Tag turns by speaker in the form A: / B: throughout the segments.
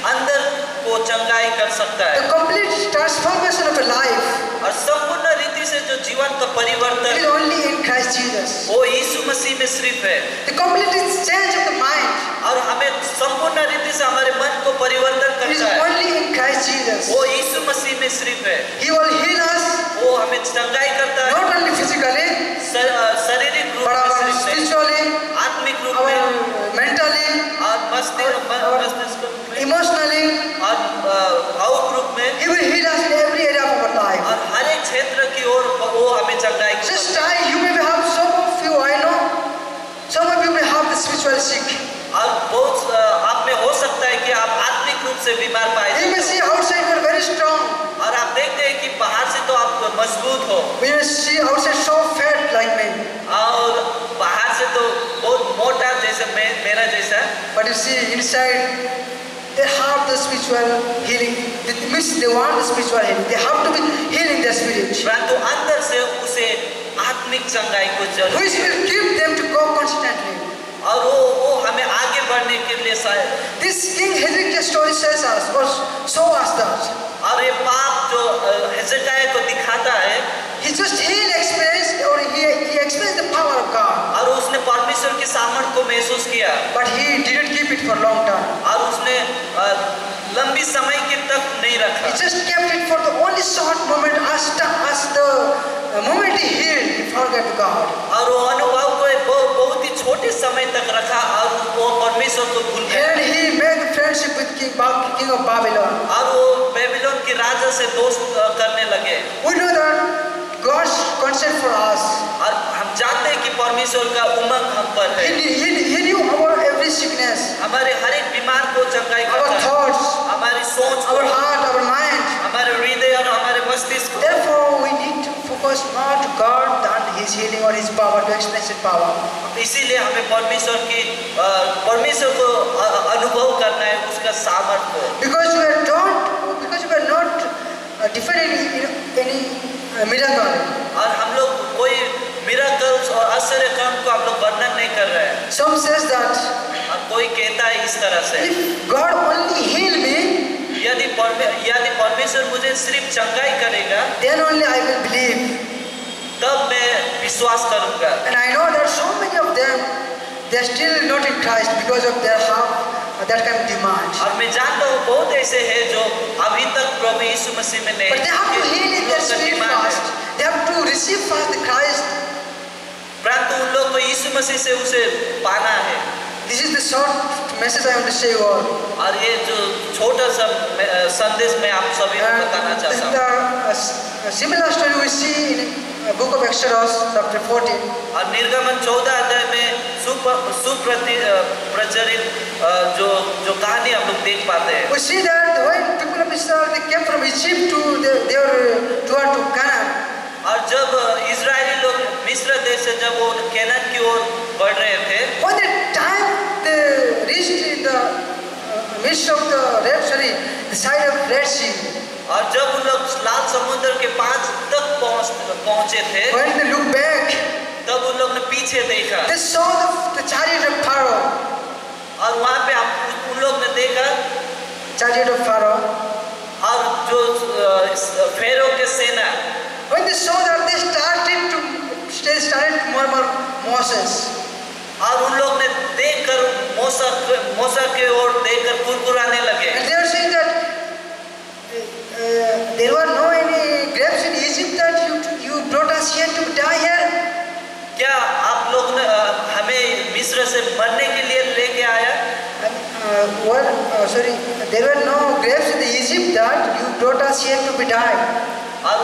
A: अंदर को चंगाई कर सकता है।
B: The complete transformation of a life
A: और संपूर्ण रीति से जो जीवन का
B: is
A: परिवर्तन
B: only in Christ Jesus.
A: वो यीशु मसीह में सिर्फ है।
B: The complete change of the mind
A: और हमें संपूर्ण रीति से हमारे मन को परिवर्तन
B: is
A: करता है
B: only in Christ Jesus.
A: वो यीशु मसीह में सिर्फ है।
B: He will heal us
A: वो हमें चंगाई करता है
B: not only physically,
A: शारीरिक रूप
B: but
A: में
B: our
A: सिर्फ नहीं,
B: spiritually,
A: आत्मिक रूप
B: our
A: में
B: mentally,
A: और मस्तिष्क में
B: emotionally.
A: और भावुक रूप में
B: He will heal us in every area of our life.
A: और हर एक क्षेत्र की ओर वो हमें चंगाई करता है।
B: Just you may have some of you, I know, some of you may have the spiritual sick.
A: और बहुत आप में हो सकता है कि आप आत्मिक रूप से बीमार पाए
B: You may
A: जाते
B: see outside you are very strong.
A: हो और आप देखते हैं कि बाहर से तो आप मजबूत हो
B: We may see outside so fat like me.
A: और बाहर से तो बहुत मोटा जैसे मेरा जैसा,
B: But you see inside they have the spiritual healing. It means they want the spiritual healing. They have to be healing their spirit.
A: परंतु अंदर से उसे आत्मिक चंगाई को जरूरत
B: Which
A: है
B: will keep them to go constantly.
A: और वो हमें आगे बढ़ने के लिए
B: This King Hezekiah story says us or show us that
A: और ये पाप जो हेzekiah को दिखाता है
B: he just experienced or he experienced the power of God.
A: और उसने परमेश्वर की सामर्थ को महसूस किया
B: But he didn't keep it for long time.
A: और उसने लंबी समय के तक नहीं रखा।
B: He just kept it for the only short moment. As the moment he healed, he forgot God.
A: और वो अनुभव को बहुत ही छोटे समय तक रखा और वो परमेश्वर को भूल गया।
B: And he made friendship with king of Babylon.
A: और वो बेबीलोन के राजा से दोस्त करने लगे।
B: We know that God's concern for us.
A: और हम जानते हैं कि परमेश्वर का उमंग हम पर है।
B: He knew our every sickness,
A: हमारे हर एक बीमार को चंगाई
B: our
A: करता है,
B: thoughts,
A: हमारी सोच को,
B: our heart, our mind.
A: हमारे हृदय और हमारे मस्तिष्क को।
B: Therefore, we need to focus more to God than His healing or His power, to experience His power.
A: इसीलिए हमें परमेश्वर को अनुभव करना है, उसका सामर्थ्य को।
B: Because you are not defending any miracle.
A: और हम लोग कोई मिरेकल्स और आश्चर्य कर्म को हम लोग वर्णन नहीं कर रहे हैं।
B: Some says that
A: और कोई कहता है इस तरह से,
B: if God only heal me,
A: यदि परमेश्वर मुझे सिर्फ चंगाई करेगा,
B: then only I will believe.
A: तब मैं विश्वास करूंगा।
B: And I know that so many of them, they are still not in Christ because of their that kind of demand.
A: और मैं जानता हूँ बहुत ऐसे हैं जो अभी तक प्रभु यीशु मसीह में नहीं,
B: But they have to heal in their spirit first. They have to receive first the Christ.
A: परंतु उन लोग को यीशु मसीह से उसे पाना है।
B: This is the short message I want to say you all.
A: और ये जो छोटा सा संदेश मैं आप सभी को बताना चाहता हूँ।
B: A similar story we see in book of Exodus chapter 14.
A: और निर्गमन 14 अध्याय में प्रचलित जो कहानी हम लोग देख पाते हैं।
B: We see that when people of Israel they came from Egypt to Canaan.
A: और जब इजरायली लोग मिस्र देश से जब वो कैनान की ओर बढ़ रहे थे,
B: When the time they reached in the midst of the side of Red Sea.
A: और जब उन लोग लाल समुद्र के पास तक पहुंचे थे,
B: When they looked back,
A: तब उन लोग ने पीछे देखा
B: they saw the chariot of Pharaoh.
A: और वहां पे उन लोग ने देखा
B: Chariot of Pharaoh.
A: और जो फेरो के सेना,
B: When they saw that, they started to murmur Moses.
A: और उन लोग ने देखकर मूसा के ओर देखकर कुरकुराने लगे।
B: And they were saying that there were no any graves in Egypt that you brought us here to die here.
A: क्या आप लोग ने हमें मिस्र से मरने के लिए लेके आया?
B: There were no graves in Egypt that you brought us here to be died.
A: और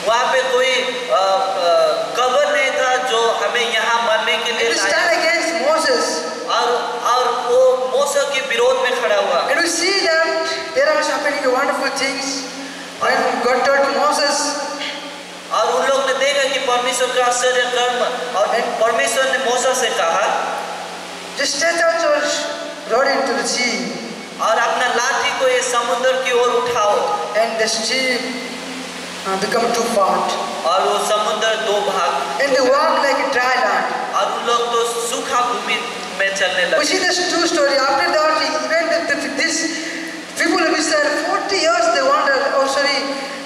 A: वहाँ पे कोई कब्र नहीं था जो हमें यहाँ मरने के लिए
B: It stand against Moses.
A: और वो मूसा के विरोध में खड़ा हुआ।
B: And we see that there are happening wonderful things when God told to Moses.
A: और उन लोग ने देखा कि परमेश्वर का आश्चर्य कर्म, और परमेश्वर ने मूसा से कहा,
B: just stretch out your rod into the sea.
A: और अपना लाठी को ये समुद्र की ओर उठाओ।
B: And the sea become too fat.
A: और वो समुद्र दो भाग।
B: And they walk like a dry land.
A: और उन लोग तो सूखा भूमि उसमें चलने
B: We
A: लगे।
B: see this true story. After that, even this people of Israel, 40 years they wandered,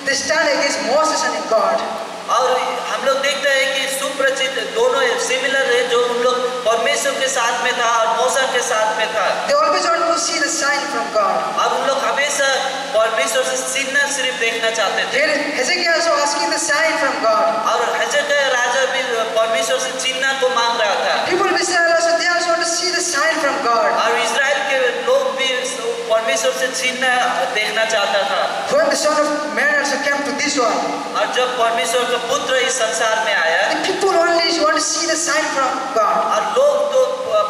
B: they stand against Moses and God.
A: और हम लोग देखते हैं कि सुपरिचित दोनों सिमिलर है, जो उन लोग परमेश्वर के साथ में था और मूसा के साथ में था।
B: They always want to see the sign from God.
A: और उन लोग हमेशा परमेश्वर से चिन्ह सिर्फ देखना चाहते थे।
B: Here Hezekiah is also asking the sign from God.
A: और हिजकिय्याह राजा भी परमेश्वर से चिन्ह को मांग रहा था।
B: People of Israel also, they also want to see the sign from God.
A: और इजराइल के लोग भी परमेश्वर से चिन्ह देखना चाहता था।
B: When the Son of Man also came to this world,
A: और जब परमेश्वर का पुत्र इस संसार में आया,
B: the people only want to see the sign from God.
A: और लोग तो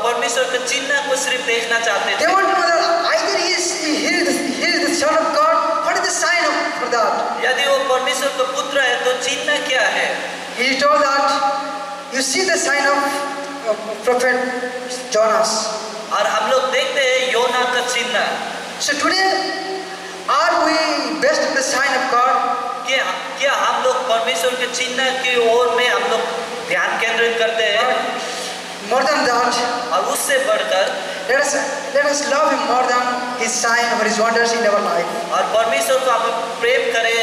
A: परमेश्वर के चिन्ह को सिर्फ देखना चाहते
B: They
A: थे।
B: want to know that either he is the Son of God. What is the sign for that?
A: यदि वो परमेश्वर का पुत्र है तो चिन्ह क्या है?
B: He told that you see the sign of prophet Jonas.
A: और हम लोग देखते हैं योना का चिन्ह।
B: So today, are we based on the sign of God?
A: क्या हम लोग परमेश्वर के चिन्ह की ओर में हम लोग ध्यान केंद्रित करते हैं?
B: More than that,
A: और उससे बढ़कर
B: let us love Him more than His sign or His wonders in our life.
A: और परमेश्वर को हम प्रेम करें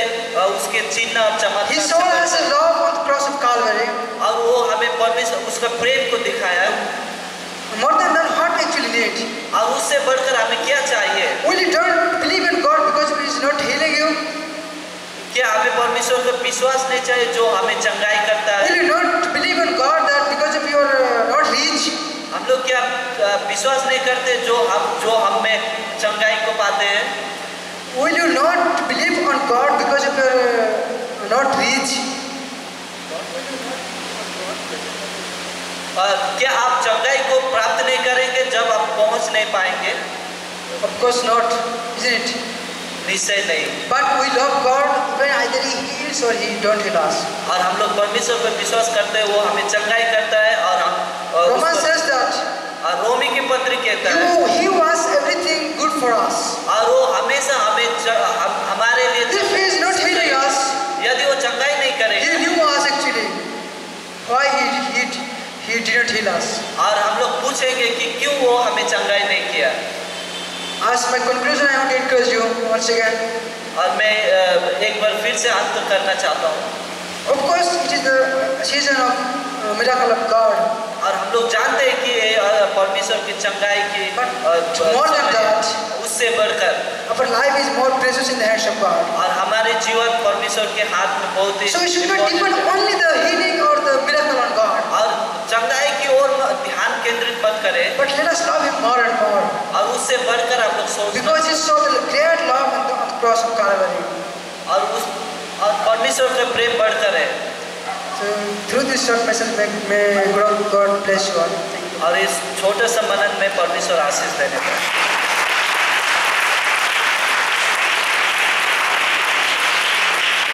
A: उसके चिन्ह और
B: He
A: चमत्कार
B: showed
A: से
B: us a love on the cross of Calvary.
A: और वो हमें परमेश्वर उसका प्रेम को दिखाया।
B: More than that, what actually need?
A: और उससे बढ़कर हमें क्या चाहिए?
B: Will you don't believe in God because He is not healing you?
A: क्या हमें परमेश्वर का विश्वास नहीं चाहिए जो हमें चंगाई करता है?
B: Will you not believe in God that because of your not rich?
A: हम लोग क्या विश्वास नहीं करते जो हम में चंगाई को पाते हैं?
B: Will you not believe on God because of your not rich?
A: क्या आप चंगाई को प्राप्त नहीं करेंगे जब आप पहुंच नहीं पाएंगे?
B: Of course not, isn't it?
A: निश्चय नहीं।
B: But we love God when either He heals or He don't heal us.
A: और हम लोग परमेश्वर पर विश्वास करते हैं, वो हमें चंगाई करता है और हम
B: Romans says that
A: रोमी की पत्री कहता है
B: He was everything good for us.
A: और वो हमेशा हमारे लिए
B: If He is not healing us,
A: यदि वो चंगाई नहीं
B: He
A: करेगा
B: knew us actually. Why He didn't heal us.
A: और हम लोग पूछेंगे कि क्यों वो हमें चंगाई नहीं किया।
B: As my conclusion, I want to encourage you once again.
A: और मैं एक बार फिर से अंत करना चाहता हूँ।
B: Of course, it is the season of miracle of God.
A: और हम लोग जानते हैं कि परमेश्वर की चंगाई की
B: More than that,
A: उससे बढ़कर
B: our life is more precious in the hands of God.
A: और हमारे जीवन परमेश्वर के हाथ में बहुत ही
B: So we should not depend only the healing or the miracle on God.
A: और चंगाई की ओर ध्यान केंद्रित मत करें,
B: But let us love Him more and more.
A: और उससे बढ़कर आप लोग सोचना
B: Because He saw the great love on the cross of Calvary.
A: और परमेश्वर का प्रेम बढ़कर है।
B: So through this short message, may God bless you all. Thank you.
A: और इस छोटे से मनन में परमेश्वर आशीष देने पाए।